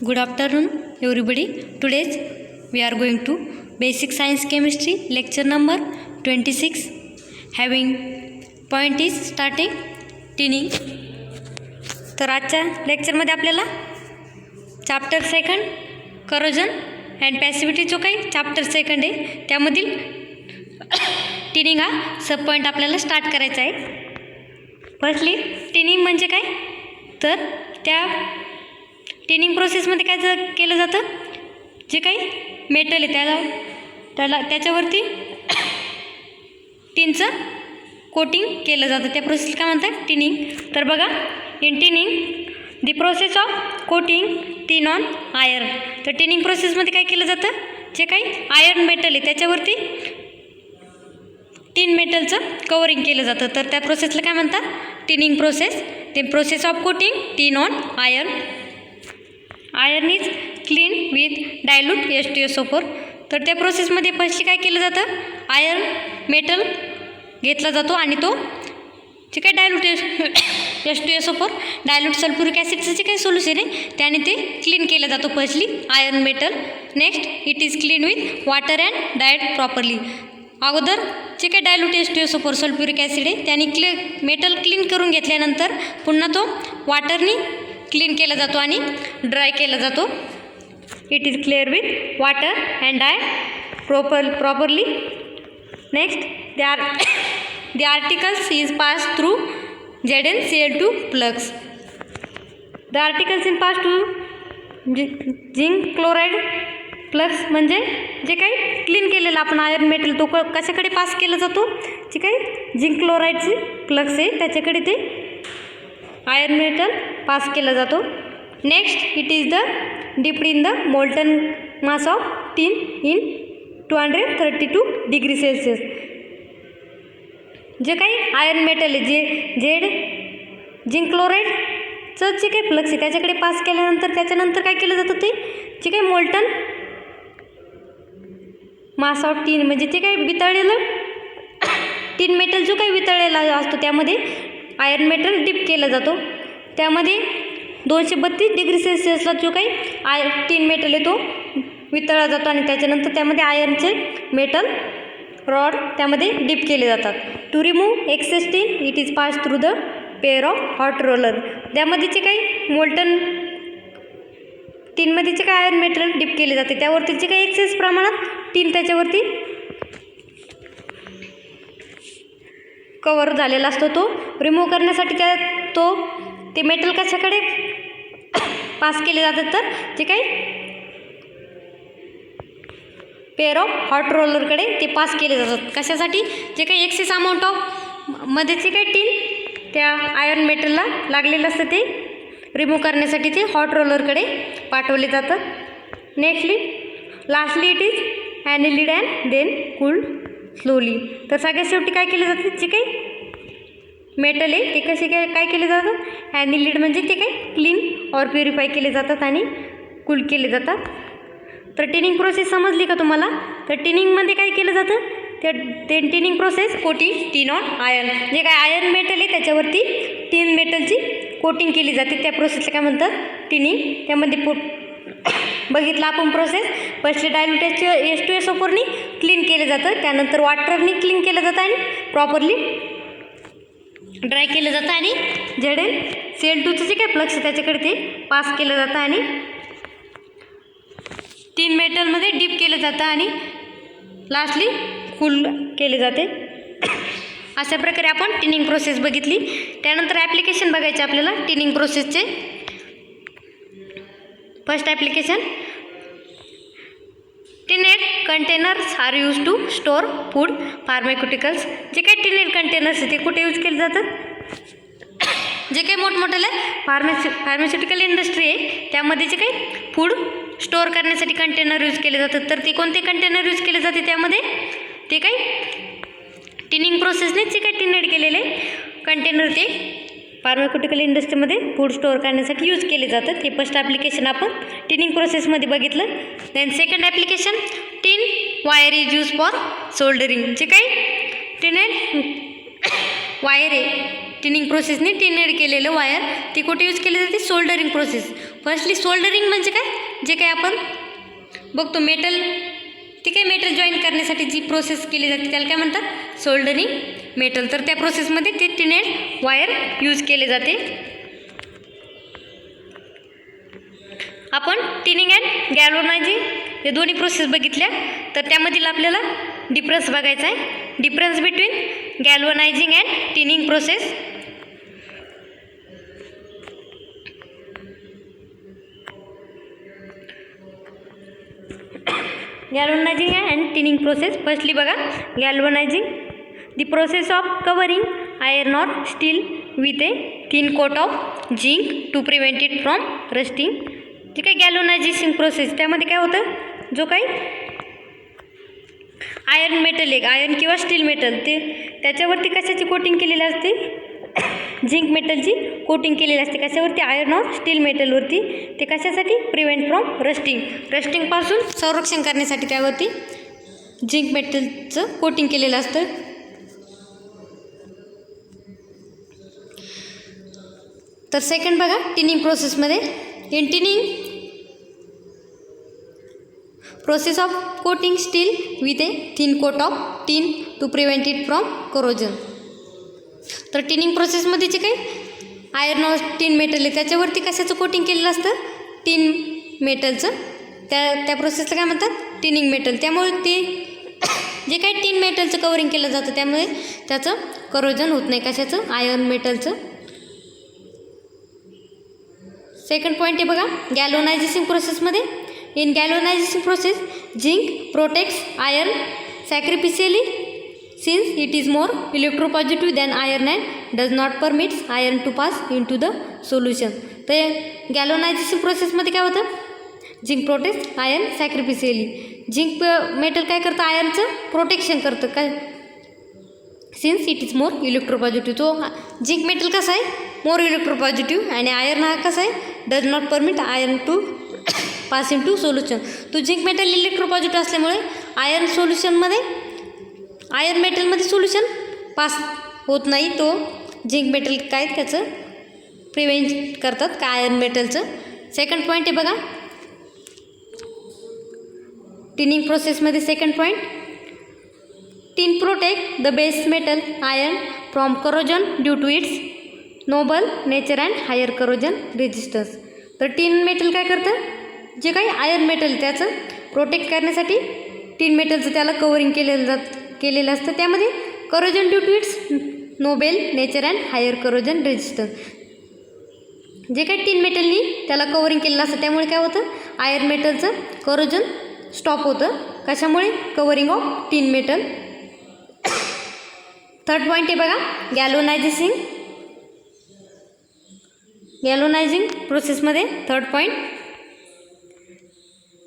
Good afternoon, everybody. Today we are going to Basic Science Chemistry lecture number 26. Having point is starting tinning. तर आजच्या लेक्चरमध्ये आपल्याला chapter second corrosion and passivity जो काही chapter second आहे त्यामधील tinning हा सब पॉईंट आपल्याला स्टार्ट करायचा आहे. फर्स्टली टिनिंग म्हणजे काय, तर त्या टिनिंग प्रोसेसमध्ये काय केलं जातं, जे काही मेटल आहे त्याच्यावरती टिनचं कोटिंग केलं जातं. त्या प्रोसेसला काय म्हणतात, टिनिंग. तर बघा, in tinning the process of coating tin on iron. तर टिनिंग प्रोसेसमध्ये काय केलं जातं, जे काही आयर्न मेटल आहे त्याच्यावरती टिन मेटलचं कवरिंग केलं जातं. तर त्या प्रोसेसला काय म्हणतात, tinning process. The process of coating tin on iron. Iron is clean with dilute H2SO4. तर त्या प्रोसेसमध्ये फर्स्टली काय केलं जातं, आयर्न मेटल घेतला जातो आणि तो जे काही डायल्यूट H2SO4 डायल्यूट सल्फ्युरिक ॲसिडचं जे काही सोल्युशन आहे त्याने ते क्लीन केलं जातो firstly iron metal. Next it is clean with water and diet properly. अगोदर जे काही डायल्यूट H2SO4 सल्फ्युरिक ॲसिड आहे त्याने मेटल क्लीन करून घेतल्यानंतर पुन्हा तो वॉटरनी क्लीन केला जातो आणि ड्राय केला जातो. It is clear with water and dry properly. Next the articles is pass through ZnCl2 plugs. The articles in pass to zinc chloride plugs म्हणजे जे काही क्लीन केलेलं आपण आयर्न मेटल तो कशाकडे पास केला जातो, जे काही झिंक क्लोराईडचे प्लग्स आहे त्याच्याकडे ते आयर्न मेटल पास केला जातो. Next it is the dipped in the molten mass of tin in 232 degree Celsius. जे काही आयर्न मेटल आहे झिंक क्लोराईडचं जे काही फ्लक्स आहे त्याच्याकडे पास केल्यानंतर त्याच्यानंतर काय केलं जातं, ते जे काही मोल्टन मास ऑफ टिन म्हणजे जे काही वितळलेलं टिन मेटल जो काही वितळलेला असतो त्यामध्ये आयर्न मेटल डिप केला जातो. त्यामध्ये 232 डिग्री सेल्सिअसला जो काही टिन मेटल आहे तो वितळला जातो आणि त्याच्यानंतर त्यामध्ये आयर्नचे मेटल रॉड त्यामध्ये डिप केले जातात. To remove excess tin it is pass through the pair of hot roller. त्यामध्ये जे काही मोल्टन टिनमध्ये जे काही आयर्न मेटल डिप केले जाते त्यावरती जे काही एक्सेस प्रमाणात टिन त्याच्यावरती कवर झालेला असतो तो रिमूव्ह करण्यासाठी ते मेटल कशाकडे पास केले जातात, तर जे काही पेअर ऑफ हॉट रोलरकडे ते पास केले जातात. कशासाठी, जे काही एक्सेस अमाऊंट ऑफ मध्ये जे काही टिन त्या आयर्न मेटलला लागलेलं असतं ते रिमूव्ह करण्यासाठी ते हॉट रोलरकडे पाठवले जातात. Lastly it is annealed and then cooled slowly. तर सगळ्यात शेवटी काय केलं जातं, जे काही मेटल आहे ते कसे काय केले जातात, ॲनिलीड म्हणजे ते काही क्लीन और प्युरिफाय केले जातात आणि कूल केले जातात. तर टिनिंग प्रोसेस समजली का तुम्हाला. तर टिनिंगमध्ये काय केलं जातं, ते tinning process coating tin on iron. जे काय आयर्न मेटल आहे त्याच्यावरती टिन मेटलची कोटिंग केली जाते त्या प्रोसेसला काय म्हणतात, टिनिंग. त्यामध्ये बघितलं आपण प्रोसेस, फर्स्टली डायल्यूट H2SO4नी क्लीन केलं जातं, त्यानंतर वॉटरनी क्लीन केलं जातं आणि प्रॉपरली ड्राय केलं जातं आणि ZnCl2चं जे काय फ्लक्स आहे त्याच्याकडे ते पास केलं जातं आणि टिन मेटलमध्ये डीप केलं जातं आणि लास्टली कूल केले जाते. अशा प्रकारे आपण टिनिंग प्रोसेस बघितली. त्यानंतर ॲप्लिकेशन बघायचे आपल्याला टिनिंग प्रोसेसचे. First application, tinned containers are use to store food pharmaceuticals. जे काही टिनेड कंटेनर्स आहे ते कुठे यूज केले जातात, जे काही मोठमोठ्याला फार्मास्युटिकल इंडस्ट्री आहे त्यामध्ये जे काही फूड स्टोअर करण्यासाठी कंटेनर यूज केले जातात. तर ते कोणते कंटेनर यूज केले जाते, त्यामध्ये ते काही टिनिंग प्रोसेसने जे काही टिनेड केलेले कंटेनर ते फार्मास्युटिकल इंडस्ट्रीमध्ये फूड स्टोअर करण्यासाठी यूज केले जातात. हे फर्स्ट ॲप्लिकेशन आपण टिनिंग प्रोसेसमध्ये बघितलं. Then second application, tin wire is use for soldering. जे काही टिनेड वायर आहे टिनिंग प्रोसेसने टिनेड केलेलं वायर ती कुठे यूज केली जाते? Soldering process. फर्स्टली सोल्डरिंग म्हणजे काय? जे काय आपण बघतो मेटल, ती काय मेटल जॉईन करण्यासाठी जी प्रोसेस केली जाते त्याला काय म्हणतात? Soldering metal. तर त्या प्रोसेसमध्ये ते टिनेड वायर यूज केले जाते. आपण टिनिंग अँड गॅल्वनायझिंग हे दोन्ही प्रोसेस बघितल्या. तर त्यामधील आपल्याला डिफरन्स बघायचा आहे. Difference between galvanising and tinning process. Galvanising and tinning process. Firstly बघा, galvanising the process of covering iron or steel with a thin coat of zinc to prevent it from rusting. जे काही galvanisation process त्यामध्ये काय होतं? जो काही iron metal आहे, iron किंवा स्टील मेटल, ते त्याच्यावरती कशाची कोटिंग केलेली असते? झिंक मेटलची कोटिंग केलेली असते. कशावरती? आयर्न ऑर स्टील मेटलवरती. ते कशासाठी? Prevent from rusting. रस्टिंगपासून संरक्षण करण्यासाठी त्यावरती झिंक मेटलचं कोटिंग केलेलं असतं. तर सेकंड बघा, टिनिंग प्रोसेसमध्ये in tinning process of coating steel with a thin coat of tin to prevent it from corrosion. तर टिनिंग प्रोसेसमध्ये जे काही आयर्न ऑर टिन मेटल आहे त्याच्यावरती कशाचं कोटिंग केलेलं असतं? टिन मेटलचं. त्या प्रोसेसला काय म्हणतात? Tinning metal. त्यामुळे ते जे काही टिन मेटलचं कवरिंग केलं जातं त्यामुळे त्याचं करोजन होत नाही. कशाचं? आयर्न मेटलचं. सेकंड पॉईंट आहे बघा, गॅल्वनायझेशन प्रोसेसमध्ये. In galvanisation process zinc protects iron sacrificially since it is more electropositive than iron and does not permits iron to pass in to the solution. तर गॅल्वनायझेशन प्रोसेसमध्ये काय होतं? Zinc protects iron sacrificially. Zinc metal काय करतं? आयर्नचं protection करतं. काय? Since it is more electropositive. तो झिंक मेटल कसं आहे? More electropositive. आणि आयर्न हा कसा आहे? Does not permit iron to pass in to solution. तो झिंक मेटल इलेक्ट्रोपॉझिटिव्ह असल्यामुळे आयर्न सोल्युशनमध्ये, आयर्न मेटलमध्ये सोल्युशन पास होत नाही. तो झिंक मेटल काय त्याचं प्रिव्हेंट करतात का आयर्न मेटलचं. सेकंड पॉईंट आहे बघा, टिनिंग प्रोसेसमध्ये second point, tin protect the base metal iron from corrosion due to its noble nature and higher corrosion resistance. तर टिन मेटल काय करतं? जे काही आयर्न मेटल त्याचं प्रोटेक्ट करण्यासाठी टिन मेटलचं त्याला कवरिंग केलेलं असतं. त्यामध्ये corrosion due to its noble nature and higher corrosion resistance. जे काही टिन मेटलनी त्याला कवरिंग केलेलं असतं त्यामुळे काय होतं? आयर्न मेटलचं करोजन स्टॉप होतं. कशामुळे? Covering of tin metal. Third point आहे बघा, गॅल्वनायझिंग प्रोसेसमध्ये third point,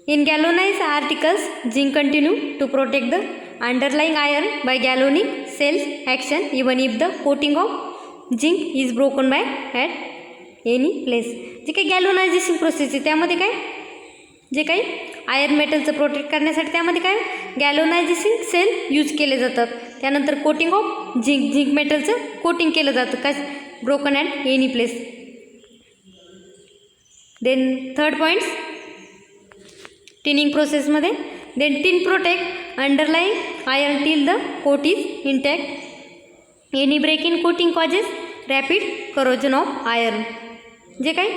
in galvanise articles zinc continue to protect the underlying iron by galvanic cells action even if the coating of zinc is broken by at any place. जे काही galvanisation process आहे त्यामध्ये काय? जे काही iron मेटलचं protect करण्यासाठी त्यामध्ये काय? गॅल्वनायझेशन सेल यूज केले जातात. त्यानंतर कोटिंग ऑफ झिंक मेटलचं कोटिंग केलं जातं. काय? Broken at any place. Then third points, tinning प्रोसेसमध्ये then tin protect underlying iron till the coat is intact. Any break in coating causes rapid corrosion of iron. जे काही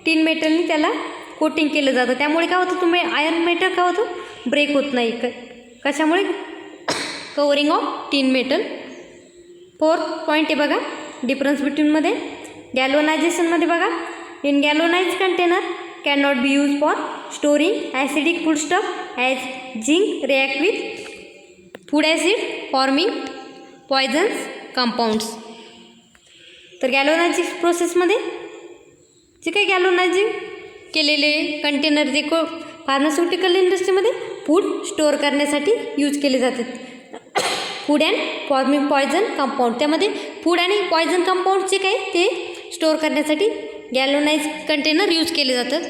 tin मेटलनी त्याला coating केलं जातं त्यामुळे काय होतं? तुम्ही आयर्न मेटल काय होतं? ब्रेक होत नाही. कशामुळे? Covering of tin metal. Fourth point आहे बघा, डिफरन्स बिटवीनमध्ये गॅल्वनायझेशनमध्ये बघा, in galvanise container cannot be used for storing acidic foodstuff as zinc react with food acid forming poisons compounds. तर गॅल्वनायझिंग प्रोसेसमध्ये जे काही गॅल्वनायझिंग केलेले कंटेनर जे फार्मास्युटिकल इंडस्ट्रीमध्ये फूड स्टोअर करण्यासाठी यूज केले जातात. Food and forming poison compound. त्यामध्ये फूड आणि पॉयझन कंपाऊंड जे काही ते स्टोअर करण्यासाठी गॅल्वनाइज कंटेनर यूज केले जातात.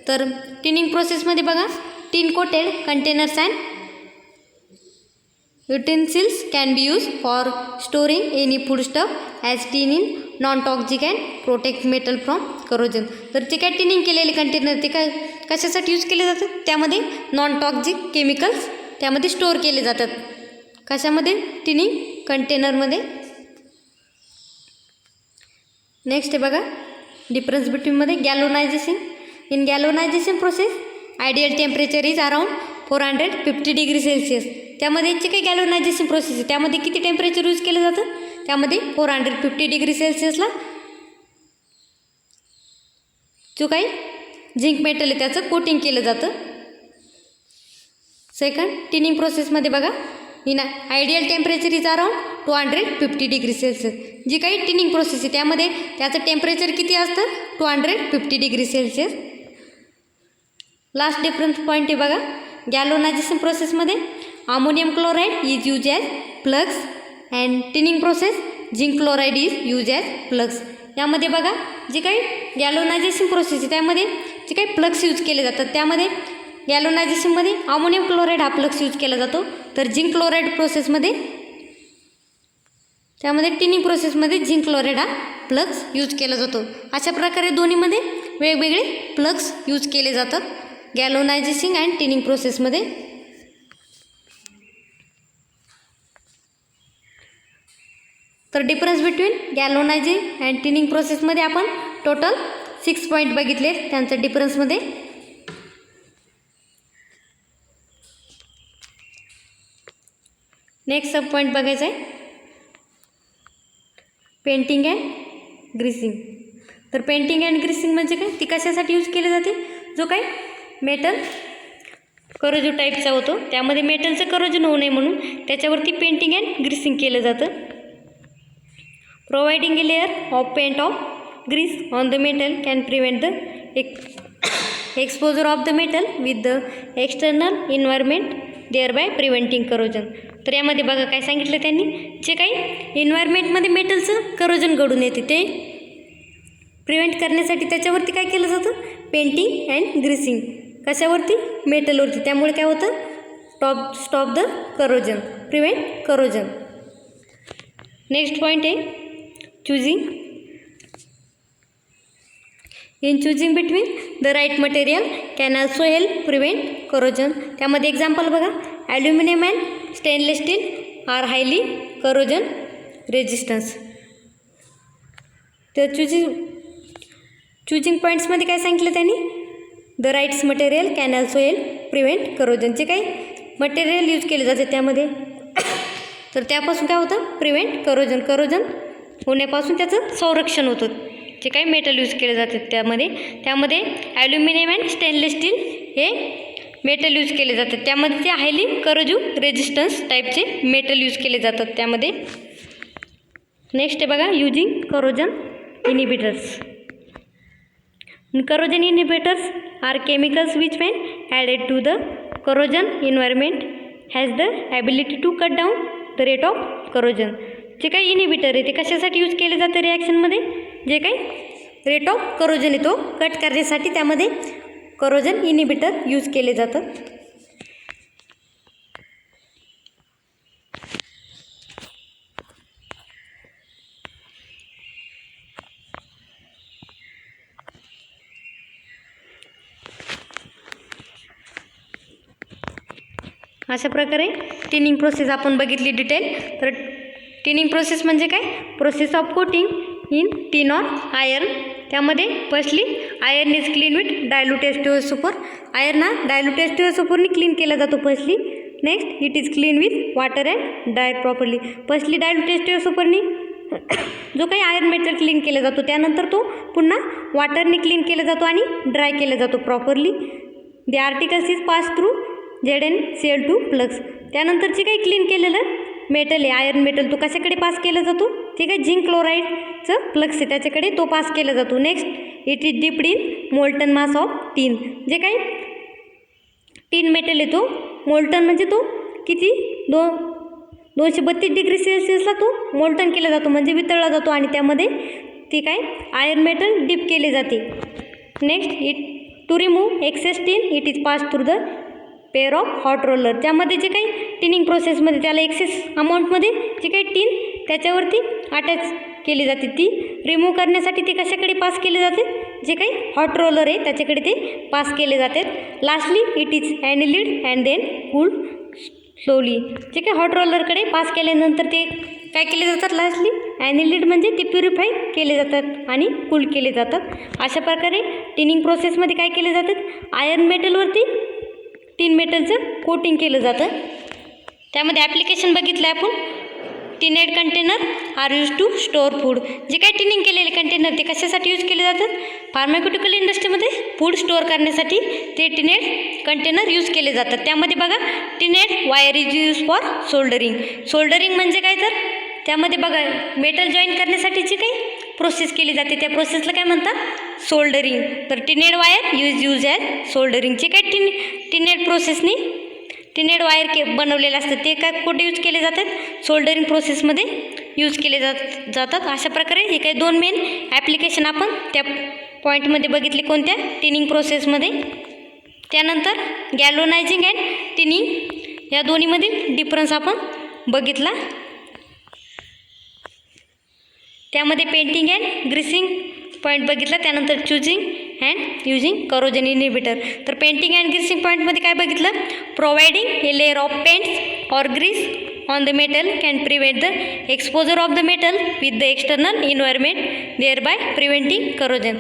तर टिनिंग प्रोसेसमध्ये बघा, tin coated containers and utensils can be use for storing any food stuff as tin in non toxic and protect metal from corrosion. तर ते काय टिनिंग केलेले कंटेनर ते काय कशासाठी यूज केले जातात, त्यामध्ये नॉन टॉक्सिक केमिकल्स त्यामध्ये स्टोअर केले जातात. कशामध्ये, टिनिंग कंटेनरमध्ये. नेक्स्ट आहे बघा डिफरन्स बिटवीनमध्ये galvanisation. In galvanisation process ideal temperature is around 450 degree Celsius. त्यामध्ये जे काही गॅल्वनायझेशन प्रोसेस आहे त्यामध्ये किती टेम्परेचर यूज केलं जातं, त्यामध्ये 450 डिग्री सेल्सिअसला जो काही झिंक मेटल आहे त्याचं कोटिंग केलं जातं. सेकंड टिनिंग प्रोसेसमध्ये बघा in ideal temperature is around 250 degree Celsius. जी काही टिनिंग प्रोसेस आहे त्यामध्ये त्याचं टेम्परेचर किती असतं, 250 degree Celsius. Last difference point आहे बघा गॅल्वनायझेशन प्रोसेसमध्ये ammonium chloride is use as plugs and tinning process zinc chloride is use as plugs. यामध्ये बघा जे काही गॅल्वनायझेशन प्रोसेस आहे त्यामध्ये जे काही प्लग्स यूज केले जातात, त्यामध्ये गॅल्वनायझेशनमध्ये अमोनियम क्लोराईड हा प्लग्स यूज केला जातो, तर झिंक क्लोराईड प्रोसेसमध्ये त्यामध्ये टिनिंग प्रोसेसमध्ये झिंक क्लोराईड हा प्लग्स यूज केला जातो. अशा प्रकारे दोन्हीमध्ये वेगवेगळे प्लग्स यूज केले जातात गॅल्वनायझेशन अँड टिनिंग प्रोसेसमध्ये. तर difference between galvanising and tinning प्रोसेसमध्ये आपण टोटल 6 पॉईंट बघितले त्यांच्या डिफरन्समध्ये. नेक्स्ट सब पॉईंट बघायचं आहे पेंटिंग अँड ग्रीसिंग. तर पेंटिंग अँड ग्रीसिंग म्हणजे काय, ती कशासाठी यूज केली जाते, जो काही मेटल करोजिव्ह टाईपचा होतो त्यामध्ये मेटलचं करोजन होऊ नये म्हणून त्याच्यावरती पेंटिंग अँड ग्रीसिंग केलं जातं. Providing a layer of paint of grease on the metal can prevent the exposure of the metal with the external environment thereby preventing corrosion. तर यामध्ये बघा काय सांगितलं त्यांनी, जे काही इन्व्हायरमेंटमध्ये मेटलचं करोजन घडून येते ते प्रिव्हेंट करण्यासाठी त्याच्यावरती काय केलं जातं, पेंटिंग अँड ग्रीसिंग. कशावरती, मेटलवरती. त्यामुळे काय होतं, stop the corrosion, prevent corrosion. Next point आहे choosing. In choosing between the right material can also help prevent corrosion. त्यामध्ये एक्झाम्पल बघा aluminium and stainless steel are highly corrosion resistance. तर choosing पॉईंट्समध्ये काय सांगितलं त्यांनी, the rights material can also help prevent corrosion. जे काही मटेरियल यूज केले जाते त्यामध्ये तर त्यापासून काय होतं, प्रिव्हेंट करोजन होण्यापासून त्याचं संरक्षण होतं. जे काही मेटल यूज केले जातात त्यामध्ये ॲल्युमिनियम अँड स्टेनलेस स्टील हे मेटल यूज केले जातात. त्यामध्ये ते हायली करोजिव्ह रेजिस्टन्स टाईपचे मेटल यूज केले जातात त्यामध्ये. नेक्स्ट आहे बघा using corrosion inhibitors. Corrosion inhibitors are chemicals which when added to the corrosion environment has the ability to cut down the rate of corrosion. जे काही इनिबिटर आहे ते कशासाठी यूज केले जाते रिॲक्शनमध्ये, जे काही रेट ऑफ करोजन आहे तो कट करण्यासाठी त्यामध्ये करोजन इनिबिटर यूज केले जातं. अशा प्रकारे टिनिंग प्रोसेस आपण बघितली डिटेल. तर टिनिंग प्रोसेस म्हणजे काय, process of coating in tin or iron. त्यामध्ये firstly iron is clean with dilute H2SO super. Iron हा डायल्यूट H2SO सुपरनी क्लीन केला जातो firstly. Next it is clean with water and dry properly. Firstly dilute H2SO सुपरनी जो काही iron metal clean केला जातो त्यानंतर तो पुन्हा वॉटरने क्लीन केला जातो आणि ड्राय केला जातो properly. The articles is pass through ZnCl2 plugs. त्यानंतर जे काही क्लीन केलेलं मेटल आहे आयर्न मेटल तो कशाकडे पास केला जातो, ठीक आहे, झिंक क्लोराईडचं प्लग्स आहे त्याच्याकडे तो पास केला जातो. Next it is dipped in molten mass of tin. जे काही टीन मेटल आहे तो मोल्टन म्हणजे तो किती 232 डिग्री सेल्सिअसला तो मोल्टन केला जातो म्हणजे वितळला जातो आणि त्यामध्ये ती काय आयर्न मेटल डिप केले जाते. Next it to remove excess tin it is pass through the pair of hot roller. त्यामध्ये जे काही टिनिंग प्रोसेसमध्ये त्याला एक्सेस अमाऊंटमध्ये जे काही टीन त्याच्यावरती अटॅच केली जाते ती रिमूव्ह करण्यासाठी ते कशाकडे पास केले जाते, जे काही हॉट रोलर आहे त्याच्याकडे ते पास केले जातात. Lastly it is annealed and then cooled slowly. जे काही हॉट रोलरकडे पास केल्यानंतर ते काय केले जातात, लास्टली ॲनिलिड म्हणजे ते प्युरिफाय केले जातात आणि कूल केले जातात. अशा प्रकारे टिनिंग प्रोसेसमध्ये काय केले जातात, आयर्न मेटलवरती टिन मेटलचं कोटिंग केलं जातं. त्यामध्ये ॲप्लिकेशन बघितलं आपण. Tinned container are use to store food. जे काही टिनिंग केलेले कंटेनर ते कशासाठी यूज केले जातात, फार्मास्युटिकल इंडस्ट्रीमध्ये फूड स्टोअर करण्यासाठी ते टिनेड कंटेनर यूज केले जातात. त्यामध्ये बघा tinned wire is use for soldering. Soldering म्हणजे काय, तर त्यामध्ये बघा मेटल जॉईन करण्यासाठी जी काही प्रोसेस केली जाते त्या प्रोसेसला काय म्हणतात, सोल्डरिंग. तर टिनेड वायर यूज ॲज सोल्डरिंग. जे काही टिनेड प्रोसेसनी टिनेड वायर बनवलेलं असतं ते काय कुठे यूज केले जातात, सोल्डरिंग प्रोसेसमध्ये यूज केले जातात. अशा प्रकारे हे काही दोन मेन ॲप्लिकेशन आपण त्या पॉईंटमध्ये बघितले, कोणत्या, टिनिंग प्रोसेसमध्ये. त्यानंतर गॅल्वनायझिंग अँड टिनिंग या दोन्हीमधील डिफरन्स आपण बघितला. त्यामध्ये पेंटिंग अँड ग्रीसिंग पॉईंट बघितला. त्यानंतर choosing and using corrosion inhibitor. तर पेंटिंग अँड ग्रीसिंग पॉईंटमध्ये काय बघितलं, providing a layer of paints or grease on the metal can prevent the exposure of the metal with the external environment, thereby preventing corrosion.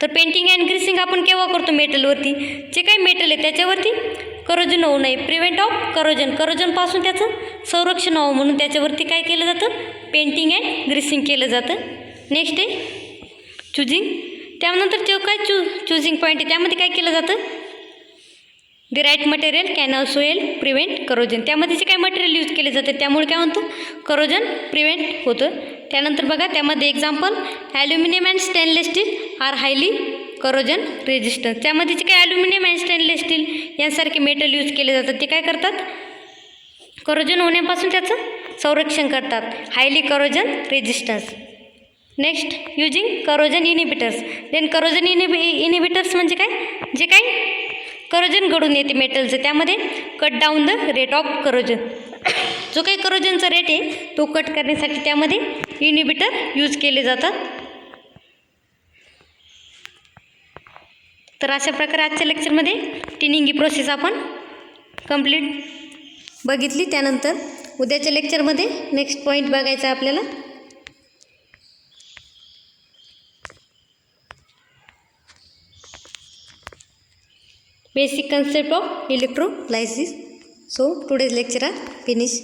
तर painting and greasing आपण केव्हा करतो, मेटलवरती जे काही metal आहे त्याच्यावरती करोजन होऊ नये, प्रिव्हेंट ऑफ करोजनपासून त्याचं संरक्षण व्हावं म्हणून त्याच्यावरती काय केलं जातं, पेंटिंग अँड ग्रीसिंग केलं जातं. नेक्स्ट आहे चुजिंग. त्यानंतर जो काय चुजिंग पॉईंट आहे त्यामध्ये काय केलं जातं, the right material can also help prevent corrosion. त्यामध्ये जे काय मटेरियल यूज केले जाते त्यामुळे काय म्हणतो, करोजन प्रिव्हेंट होतं. त्यानंतर बघा त्यामध्ये example aluminium and stainless steel are highly corrosion resistance. त्यामध्ये जे काही ॲल्युमिनियम अँड स्टेनलेस स्टील यांसारखे मेटल यूज केले जातात ते काय करतात, करोजन होण्यापासून त्याचं संरक्षण करतात, highly corrosion resistance. Next using corrosion inhibitors. Then corrosion inhibitors म्हणजे काय, जे काही करोजन घडून येते मेटलचं त्यामध्ये cut down the rate of corrosion. जो काही करोजनचा रेट आहे तो कट करण्यासाठी त्यामध्ये इनिबिटर यूज केले जातात. तर अशा प्रकारे आजच्या लेक्चरमध्ये टिनिंग ही प्रोसेस आपण कंप्लीट बघितली. त्यानंतर उद्याच्या लेक्चरमध्ये नेक्स्ट पॉईंट बघायचा आपल्याला. Basic concept of electrolysis. So today's lecture are finished.